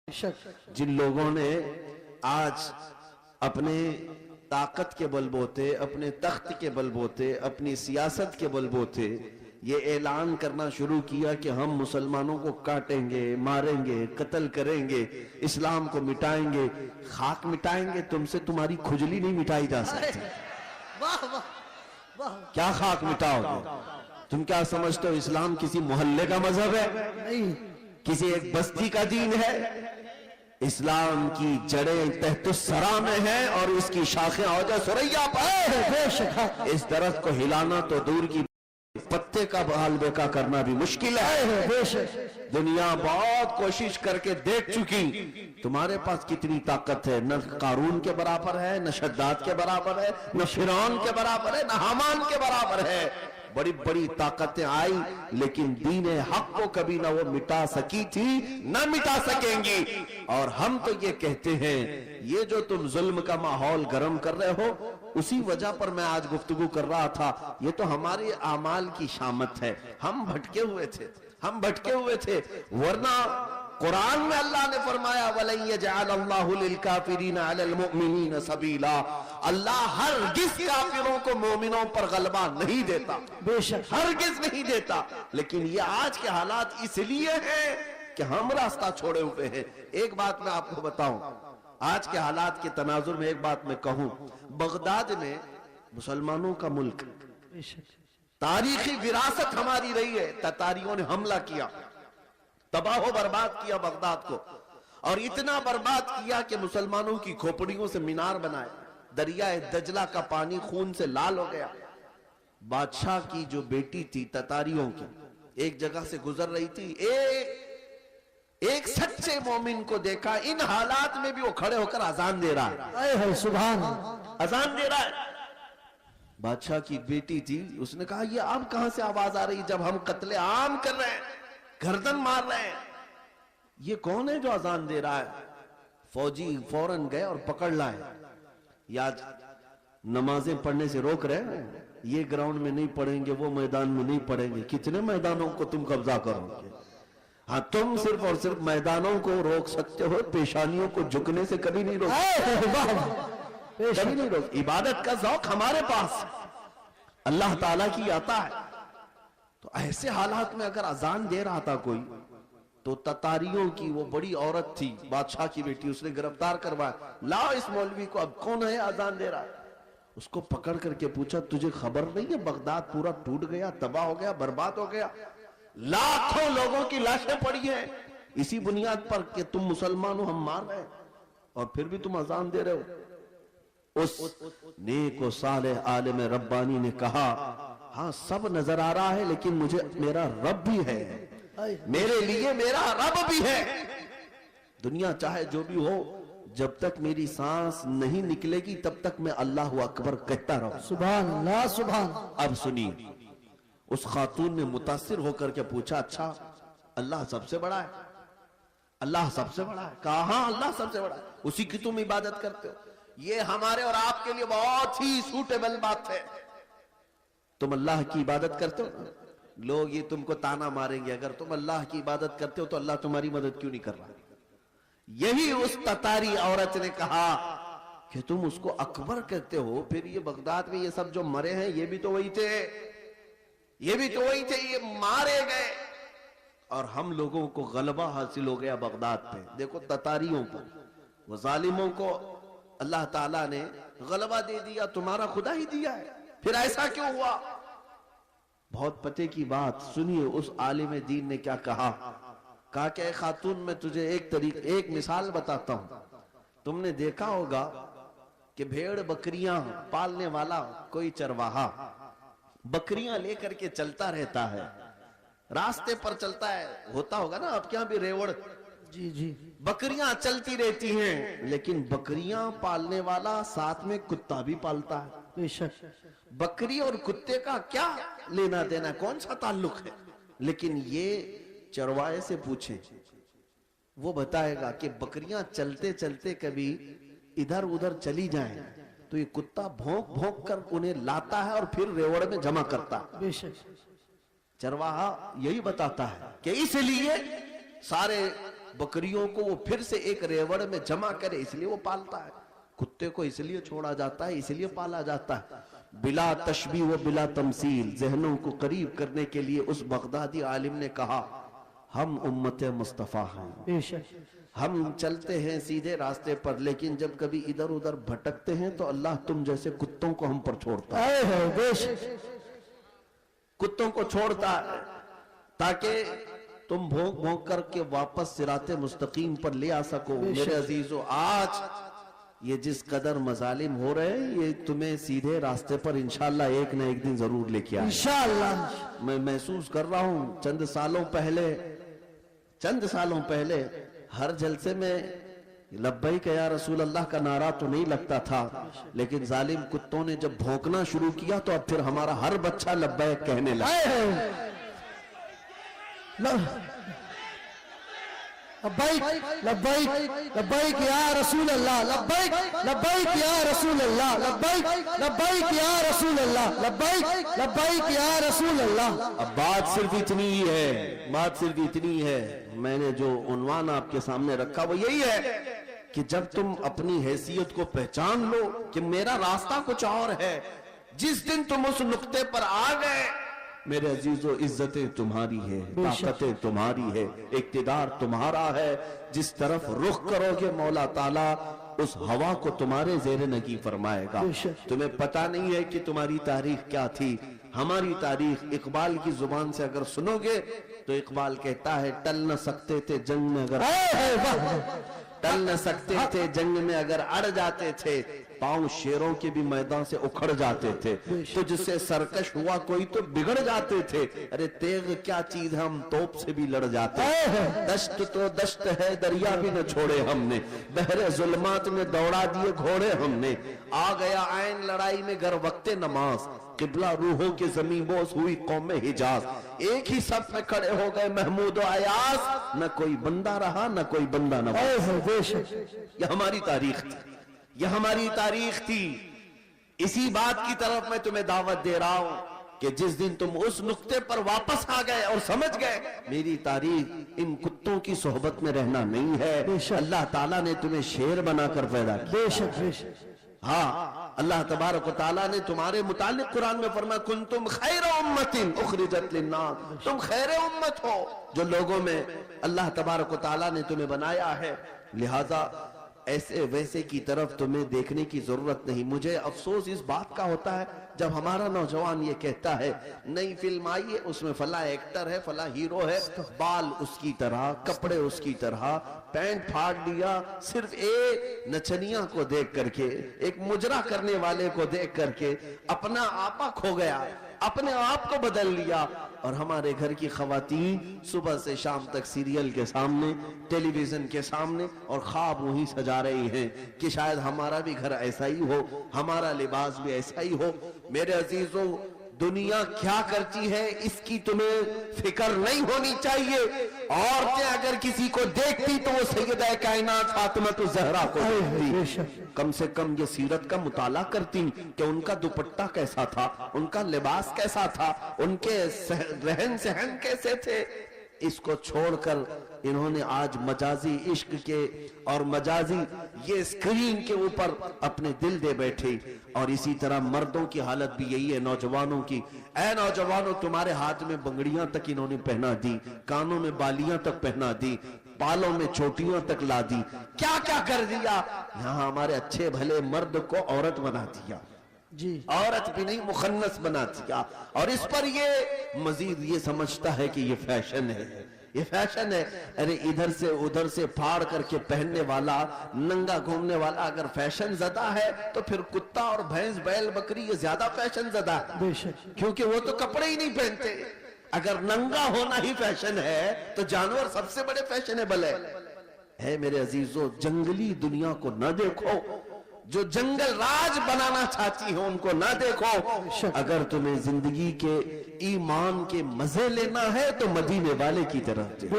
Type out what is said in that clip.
जिन लोगों ने आज अपने ताकत के बलबोते, अपने तख्त के बलबोते, अपनी सियासत के बलबोते ये ऐलान करना शुरू किया कि हम मुसलमानों को काटेंगे, मारेंगे, कत्ल करेंगे, इस्लाम को मिटाएंगे, खाक मिटाएंगे, तुमसे तुम्हारी खुजली नहीं मिटाई जा सकती। वाह वाह वाह। क्या खाक मिटाओगे? तुम क्या समझते हो इस्लाम किसी मोहल्ले का मजहब है? नहीं, किसी एक बस्ती का दीन है? इस्लाम की जड़ें तहतुस्सरा में है और इसकी शाखें औजा सुरैया पर। इस दरख्त को हिलाना तो दूर की, पत्ते का बहाल बेका करना भी मुश्किल है। दुनिया बहुत कोशिश करके देख चुकी, तुम्हारे पास कितनी ताकत है, न कारून के बराबर है, न शद्दाद के बराबर है, न फिरौन के बराबर है, न हामान के बराबर है। बड़ी बड़ी ताकतें आई लेकिन दीन हक को कभी ना वो मिटा सकी थी, ना मिटा सकेंगी। और हम तो ये कहते हैं, ये जो तुम जुल्म का माहौल गर्म कर रहे हो, उसी वजह पर मैं आज गुफ्तगू कर रहा था, ये तो हमारे आमाल की शामत है। हम भटके हुए थे, वरना कुरान में अल्लाह ने फरमाया वलन यजअलल्लाहु लिलकाफिरीना अलल मुमिनीना सबीला, अल्लाह हरगिज़ काफिरों को मोमिनों पर गलबा नहीं देता, बेशक हरगिज़ नहीं देता। लेकिन ये आज के हालात इसलिए हैं कि हम रास्ता छोड़े हुए हैं। एक बात मैं आपको बताऊं, आज के हालात के तनाजुर में एक बात मैं कहूं, बगदाद में मुसलमानों का मुल्क, तारीखी विरासत हमारी रही है। ततारियों ने हमला किया, तबाह बर्बाद किया बगदाद को, और इतना बर्बाद किया कि मुसलमानों की खोपड़ियों से मीनार बनाए। दरिया दजला का पानी खून से लाल हो गया। बादशाह की जो बेटी थी ततारियों की, एक जगह से गुजर रही थी, एक सच्चे मोमिन को देखा, इन हालात में भी वो खड़े होकर अजान दे रहा है। सुभान, अजान दे रहा है। बादशाह की बेटी थी, उसने कहा ये अब कहां से आवाज आ रही जब हम कत्ले आम कर रहे हैं, गर्दन मार रहे हैं, ये कौन है जो अजान दे रहा है? फौजी फौरन गए और पकड़ लाए। या नमाजें पढ़ने से रोक रहे हैं, ये ग्राउंड में नहीं पढ़ेंगे, वो मैदान में नहीं पढ़ेंगे। कितने मैदानों को तुम कब्जा करोगे? हाँ, तुम सिर्फ और सिर्फ मैदानों को रोक सकते हो, पेशानियों को झुकने से कभी नहीं रोक, कभी नहीं रोक। इबादत का ज़ौक़ हमारे पास अल्लाह ताला की आता है। तो ऐसे हालात में अगर अजान दे रहा था कोई, तो ततारियों की वो बड़ी औरत थी, बादशाह की बेटी, उसने गिरफ्तार करवाया। लाओ इस मौलवी को, अब कौन है अजान दे रहा है? उसको पकड़ करके पूछा, तुझे खबर नहीं है बगदाद पूरा टूट गया, तबाह हो गया, बर्बाद हो गया, लाखों लोगों की लाशें पड़ी हैं इसी बुनियाद पर कि तुम मुसलमान हो, हम मार रहे हैं, और फिर भी तुम अजान दे रहे हो। उस नेक व सालेह आलिम रब्बानी ने कहा, हाँ सब नजर आ रहा है लेकिन मुझे मेरा रब भी है, मेरे लिए मेरा रब भी है। दुनिया चाहे जो भी हो, जब तक मेरी सांस नहीं निकलेगी तब तक मैं अल्लाह अकबर कहता रहूं। सुभान अल्लाह, सुभान। अब सुनिए, उस खातून ने मुतासिर होकर के पूछा, अच्छा अल्लाह सबसे बड़ा है? अल्लाह सबसे बड़ा है? कहा हाँ अल्लाह सबसे बड़ा है, उसी की तुम इबादत करते हो। ये हमारे और आपके लिए बहुत ही सूटेबल बात है। तुम अल्लाह की इबादत करते हो, लोग ये तुमको ताना मारेंगे, अगर तुम अल्लाह की इबादत करते हो तो अल्लाह तुम्हारी मदद क्यों नहीं कर रहा? यही उस ततारी औरत ने कहा कि तुम उसको अकबर कहते हो, फिर ये बगदाद में ये सब जो मरे हैं ये भी तो वही थे, ये मारे गए, और हम लोगों को गलबा हासिल हो गया बगदाद पे। देखो ततारियों को, वो जालिमों को अल्लाह ताला ने गलबा दे दिया, तुम्हारा खुदा ही दिया है, फिर ऐसा क्यों हुआ? बहुत पते की बात सुनिए, उस आलिम दीन ने क्या कहा कि खातून मैं तुझे एक मिसाल बताता हूं। तुमने देखा होगा कि भेड़ बकरियां पालने वाला कोई चरवाहा बकरियां लेकर के चलता रहता है, रास्ते पर चलता है, होता होगा ना आपके यहां भी रेवड़, जी जी, बकरियां चलती रहती हैं, लेकिन बकरियां पालने वाला साथ में कुत्ता भी पालता है। बेशक बकरी और कुत्ते का क्या लेना देना, कौन सा ताल्लुक है? लेकिन ये चरवाहे से पूछे, वो बताएगा कि बकरियां चलते चलते कभी इधर उधर चली जाएं तो ये कुत्ता भौंक भौंक कर उन्हें लाता है और फिर रेवड़ में जमा करता है। बेशक चरवाहा यही बताता है कि इसलिए सारे बकरियों को वो फिर से एक रेवड़ में जमा करे, इसलिए वो पालता है। कुत्ते को इसलिए छोड़ा जाता है, इसलिए पाला जाता है। बिला तशबीह व बिला तमसील, जहनों को करीब करने के लिए उस बगदादी आलिम ने कहा, हम उम्मत मुस्तफा हैं, बेशक हम चलते हैं सीधे रास्ते पर, लेकिन जब कभी इधर उधर भटकते हैं तो अल्लाह तुम जैसे कुत्तों को हम पर छोड़ता है। आए है बेशक कुत्तों को छोड़ता है ताकि तुम भोंक भोंक करके वापस सिराते मुस्तकीम पर ले आ सको। मेरे अजीजों, आज ये जिस कदर मजालिम हो रहे हैं, ये तुम्हें सीधे रास्ते पर इंशाअल्लाह एक न एक दिन जरूर लेके आए। इंशाअल्लाह। मैं महसूस कर रहा हूं, चंद सालों पहले हर जलसे में लब्बैक या रसूल अल्लाह का नारा तो नहीं लगता था, लेकिन जालिम कुत्तों ने जब भौंकना शुरू किया तो अब फिर हमारा हर बच्चा लब्बैक कहने लगा। आए है लब्बैक लब्बैक लब्बैक या रसूल अल्लाह, लब्बैक लब्बैक या रसूल अल्लाह, लब्बैक लब्बैक या रसूल अल्लाह, लब्बैक लब्बैक या रसूल अल्लाह। अब बात सिर्फ इतनी ही है, मैंने जो उन्वान आपके सामने रखा वो यही है कि जब तुम अपनी हैसियत को पहचान लो कि मेरा रास्ता कुछ और है, जिस दिन तुम उस नुक्ते पर आ गए, मेरे अजीजों, इज्जतें तुम्हारी है, ताकतें तुम्हारी है, इक्तिदार तुम्हारा है। जिस तरफ रुख करोगे मौला ताला उस हवा को तुम्हारे जेर नगी फरमाएगा। तुम्हें पता नहीं है कि तुम्हारी तारीख क्या थी। हमारी तारीख इकबाल की जुबान से अगर सुनोगे तो इकबाल कहता है, टल न सकते थे जंग में अगर अड़ जाते थे, पांव शेरों के भी मैदान से उखड़ जाते थे, तो जिससे सरकश हुआ कोई तो बिगड़ जाते थे। अरे तेग क्या चीज है, हम तोप से भी लड़ जाते। दश्त तो दश्त है, दरिया भी न छोड़े हमने, बहरे जुल्मात में दौड़ा दिए घोड़े हमने। आ गया आइन लड़ाई में गर वक्ते नमाज, किबला रूहों की जमीन बोस हुई कौम हिजाज। एक ही सब में खड़े हो गए महमूद और अयास, न कोई बंदा रहा न कोई बंदा नवाज। यह हमारी तारीख थी, यह हमारी तारीख थी। इसी बात की तरफ मैं तुम्हें दावत दे रहा हूं कि जिस दिन तुम उस नुक्ते पर वापस आ गए और समझ गए मेरी तारीख इन कुत्तों की सोहबत में रहना नहीं है, अल्लाह ताला ने तुम्हें शेर बनाकर पैदा किया। बेशक हाँ, अल्लाह तबारक व तआला ने तुम्हारे मुतालिक कुरान में फरमाया, कुंतुम खैर उम्मतिन उखरिजत लिन्नास, तुम खैर उम्मत हो जो लोगों में अल्लाह तबारक व तआला ने तुम्हें बनाया है। लिहाजा ऐसे वैसे की तरफ तुम्हें देखने की जरूरत नहीं। मुझे अफसोस इस बात का होता है जब हमारा नौजवान ये कहता है, नई फिल्म आई है, उसमें फला एक्टर है, फला हीरो है, बाल उसकी तरह, कपड़े उसकी तरह, पैंट फाड़ लिया, सिर्फ एक नचनिया को देख करके, एक मुजरा करने वाले को देख करके अपना आपा खो गया, अपने आप को बदल लिया। और हमारे घर की खवातीन सुबह से शाम तक सीरियल के सामने, टेलीविजन के सामने और ख्वाब वही सजा रही हैं कि शायद हमारा भी घर ऐसा ही हो, हमारा लिबास भी ऐसा ही हो। मेरे अजीजों, दुनिया क्या करती है इसकी तुम्हें फिक्र नहीं होनी चाहिए। औरतें अगर किसी को देखती तो वो सैयदा कायनात फातिमा तो जहरा को देखती, कम से कम ये सीरत का मुताला करती कि उनका दुपट्टा कैसा था, उनका लिबास कैसा था, उनके रहन सहन कैसे थे। इसको छोड़कर इन्होंने आज मजाजी इश्क के और मजाजी ये स्क्रीन के ऊपर अपने दिल दे बैठे। और इसी तरह मर्दों की हालत भी यही है, नौजवानों की। ऐ नौजवानों, तुम्हारे हाथ में बंगड़ियां तक इन्होंने पहना दी, कानों में बालियां तक पहना दी, बालों में चोटियां तक ला दी, क्या क्या कर दिया। यहाँ हमारे अच्छे भले मर्द को औरत बना दिया जी, औरत भी नहीं मुखन्नस बना दिया। और इस पर ये मजीद ये समझता है कि ये फैशन है, ये फैशन है। अरे इधर से उधर से फाड़ करके पहनने वाला, नंगा घूमने वाला अगर फैशन ज़दा है तो फिर कुत्ता और भैंस बैल बकरी ये ज्यादा फैशन ज़दा है, बेशक, क्योंकि वो तो कपड़े ही नहीं पहनते। अगर नंगा होना ही फैशन है तो जानवर सबसे बड़े फैशनेबल है। मेरे अजीजों, जंगली दुनिया को न देखो, जो जंगल राज बनाना चाहती हो उनको ना देखो। अगर तुम्हें जिंदगी के ईमान के मजे लेना है तो मदीने वाले की तरफ देखो।